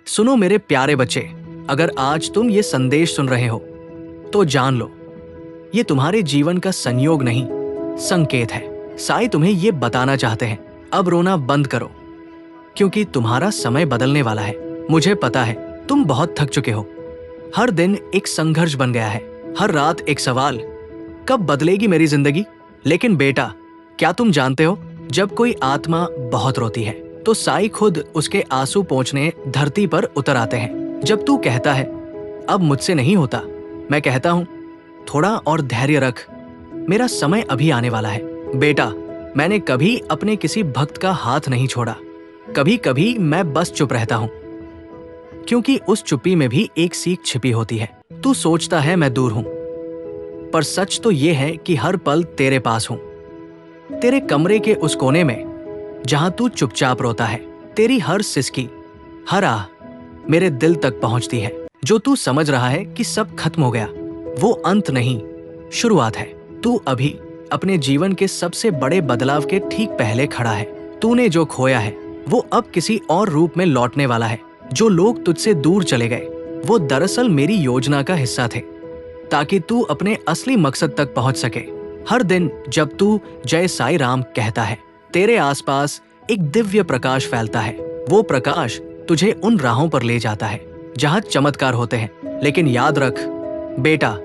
सुनो मेरे प्यारे बच्चे, अगर आज तुम ये संदेश सुन रहे हो तो जान लो, ये तुम्हारे जीवन का संयोग नहीं, संकेत है। साईं तुम्हें ये बताना चाहते हैं, अब रोना बंद करो, क्योंकि तुम्हारा समय बदलने वाला है। मुझे पता है तुम बहुत थक चुके हो। हर दिन एक संघर्ष बन गया है, हर रात एक सवाल, कब बदलेगी मेरी जिंदगी। लेकिन बेटा, क्या तुम जानते हो, जब कोई आत्मा बहुत रोती है तो साईं खुद उसके आंसू पोंछने धरती पर उतर आते हैं। जब तू कहता है अब मुझसे नहीं होता, मैं कहता हूं थोड़ा और धैर्य रख, मेरा समय अभी आने वाला है। बेटा, मैंने कभी अपने किसी भक्त का हाथ नहीं छोड़ा। कभी कभी मैं बस चुप रहता हूं, क्योंकि उस चुप्पी में भी एक सीख छिपी होती है। तू सोचता है मैं दूर हूं, पर सच तो यह है कि हर पल तेरे पास हूं। तेरे कमरे के उस कोने में जहां तू चुपचाप रोता है, तेरी हर सिसकी, हर आह मेरे दिल तक पहुंचती है। जो तू समझ रहा है कि सब खत्म हो गया, वो अंत नहीं, शुरुआत है। तू अभी अपने जीवन के सबसे बड़े बदलाव के ठीक पहले खड़ा है। तूने जो खोया है वो अब किसी और रूप में लौटने वाला है। जो लोग तुझसे दूर चले गए, वो दरअसल मेरी योजना का हिस्सा थे, ताकि तू अपने असली मकसद तक पहुंच सके। हर दिन जब तू जय साईं राम कहता है, तेरे आसपास एक दिव्य प्रकाश फैलता है। वो प्रकाश तुझे उन राहों पर ले जाता है जहां चमत्कार होते हैं। लेकिन याद रख बेटा,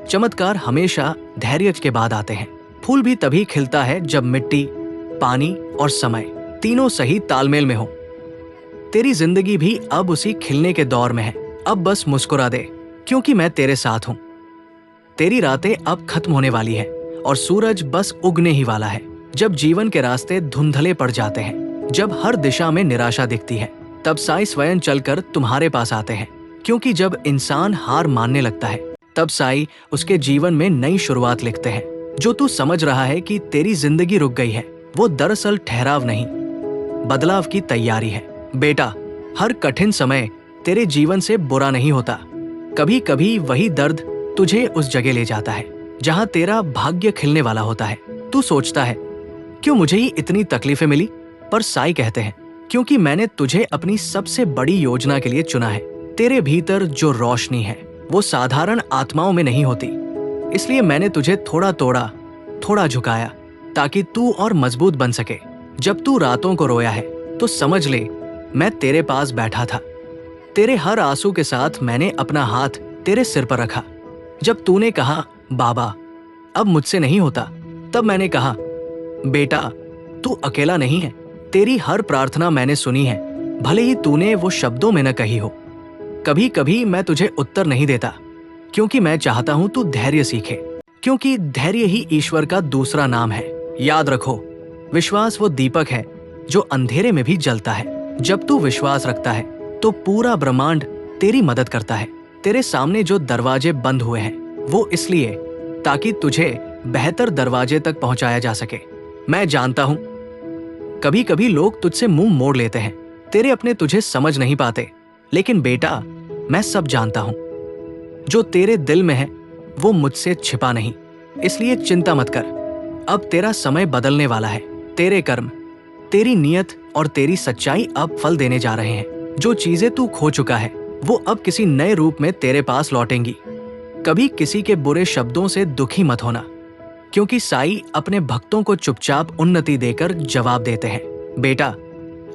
चमत्कार हमेशा धैर्य के बाद आते हैं। फूल भी तभी खिलता है जब मिट्टी, पानी और समय तीनों सही तालमेल में हो। तेरी जिंदगी भी अब उसी खिलने के दौर में है। अब बस मुस्कुरा दे, क्योंकि मैं तेरे साथ हूं। तेरी रातें अब खत्म होने वाली है और सूरज बस उगने ही वाला है। जब जीवन के रास्ते धुंधले पड़ जाते हैं, जब हर दिशा में निराशा दिखती है, तब साईं स्वयं चलकर तुम्हारे पास आते हैं। क्योंकि जब इंसान हार मानने लगता है, तब साईं उसके जीवन में नई शुरुआत लिखते हैं। जो तू समझ रहा है कि तेरी जिंदगी रुक गई है, वो दरअसल ठहराव नहीं, बदलाव की तैयारी है। बेटा, हर कठिन समय तेरे जीवन से बुरा नहीं होता। कभी कभी वही दर्द तुझे उस जगह ले जाता है जहां तेरा भाग्य खिलने वाला होता है। तू सोचता है क्यों मुझे ही इतनी तकलीफें मिली, पर साईं कहते हैं क्योंकि मैंने तुझे अपनी सबसे बड़ी योजना के लिए चुना है। तेरे भीतर जो रोशनी है वो साधारण आत्माओं में नहीं होती, इसलिए मैंने तुझे थोड़ा तोड़ा, थोड़ा झुकाया, ताकि तू और मजबूत बन सके। जब तू रातों को रोया है तो समझ ले मैं तेरे पास बैठा था। तेरे हर आंसू के साथ मैंने अपना हाथ तेरे सिर पर रखा। जब तूने कहा बाबा अब मुझसे नहीं होता, तब मैंने कहा बेटा तू अकेला नहीं है। तेरी हर प्रार्थना मैंने सुनी है, भले ही तूने वो शब्दों में न कही हो। कभी कभी मैं तुझे उत्तर नहीं देता, क्योंकि मैं चाहता हूं तू धैर्य सीखे, क्योंकि धैर्य ही ईश्वर का दूसरा नाम है। याद रखो, विश्वास वो दीपक है जो अंधेरे में भी जलता है। जब तू विश्वास रखता है तो पूरा ब्रह्मांड तेरी मदद करता है। तेरे सामने जो दरवाजे बंद हुए हैं, वो इसलिए ताकि तुझे बेहतर दरवाजे तक पहुंचाया जा सके। मैं जानता हूं कभी कभी लोग तुझसे मुंह मोड़ लेते हैं, तेरे अपने तुझे समझ नहीं पाते, लेकिन बेटा मैं सब जानता हूं। जो तेरे दिल में है वो मुझसे छिपा नहीं, इसलिए चिंता मत कर। अब तेरा समय बदलने वाला है। तेरे कर्म, तेरी नीयत और तेरी सच्चाई अब फल देने जा रहे हैं। जो चीजें तू खो चुका है वो अब किसी नए रूप में तेरे पास लौटेंगी। कभी किसी के बुरे शब्दों से दुखी मत होना, क्योंकि साईं अपने भक्तों को चुपचाप उन्नति देकर जवाब देते हैं। बेटा,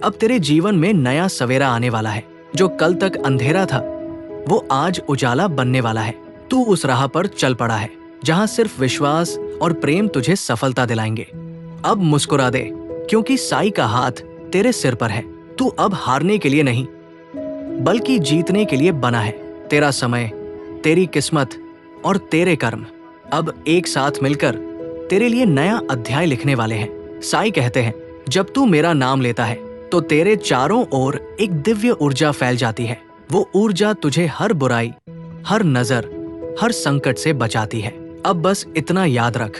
अब तेरे जीवन में नया सवेरा आने वाला है। जो कल तक अंधेरा था वो आज उजाला बनने वाला है। तू उस राह पर चल पड़ा है जहां सिर्फ विश्वास और प्रेम तुझे सफलता दिलाएंगे। अब मुस्कुरा दे, क्योंकि साईं का हाथ तेरे सिर पर है। तू अब हारने के लिए नहीं, बल्कि जीतने के लिए बना है। तेरा समय, तेरी किस्मत और तेरे कर्म अब एक साथ मिलकर तेरे लिए नया अध्याय लिखने वाले हैं। साईं कहते हैं जब तू मेरा नाम लेता है तो तेरे चारों ओर एक दिव्य ऊर्जा फैल जाती है। वो ऊर्जा तुझे हर बुराई, हर नजर, हर संकट से बचाती है। अब बस इतना याद रख,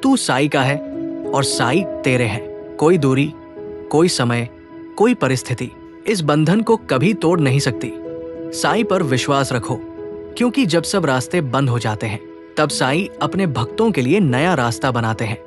तू साईं का है और साईं तेरे हैं। कोई दूरी, कोई समय, कोई परिस्थिति इस बंधन को कभी तोड़ नहीं सकती। साईं पर विश्वास रखो, क्योंकि जब सब रास्ते बंद हो जाते हैं, तब साईं अपने भक्तों के लिए नया रास्ता बनाते हैं।